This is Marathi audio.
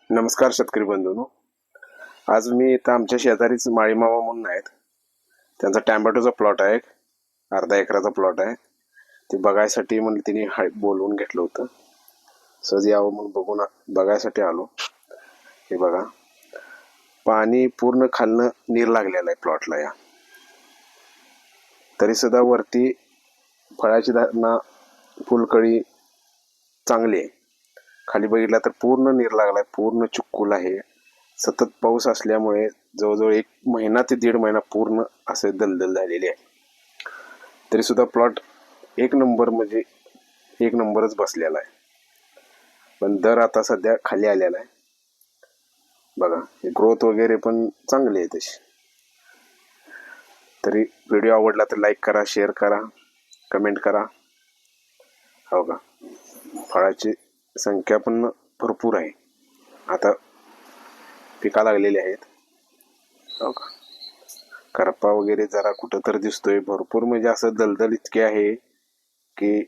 नमस्कार शेतकरी बंधूंनो. आज मी इथं आमच्या शेजारीच माळीमामा म्हणून आहेत. त्यांचा टॅमॅटोचा प्लॉट आहे, अर्धा एकराचा प्लॉट आहे. ते बघायसाठी म्हणून तिने बोलवून घेतलं होतं. सहज यावं म्हणून बघायसाठी आलो. हे बघा, पाणी पूर्ण खालनं नीर लागलेलं आहे प्लॉटला. या तरी सुद्धा वरती फळाची धारणा, फुलकळी चांगली आहे. खाली बघितला तर पूर्ण नीर लागलाय, पूर्ण चिक्कूल आहे. सतत पाऊस असल्यामुळे जवळजवळ 1 महिना ते 1.5 महिना पूर्ण असे दलदल झालेली आहे. तरी सुद्धा प्लॉट एक नंबर, म्हणजे एक नंबरच बसलेला आहे. पण दर आता सध्या खाली आलेला आहे. बघा, ग्रोथ वगैरे पण चांगली आहे तशी. तरी व्हिडिओ आवडला तर लाईक करा, शेअर करा, कमेंट करा. हो का, फळाची संख्या पण भरपूर आहे. आता पिका लागलेली आहेत. हो का, करपा वगैरे जरा कुठं तर दिसतोय. भरपूर म्हणजे असं दलदल इतके आहे की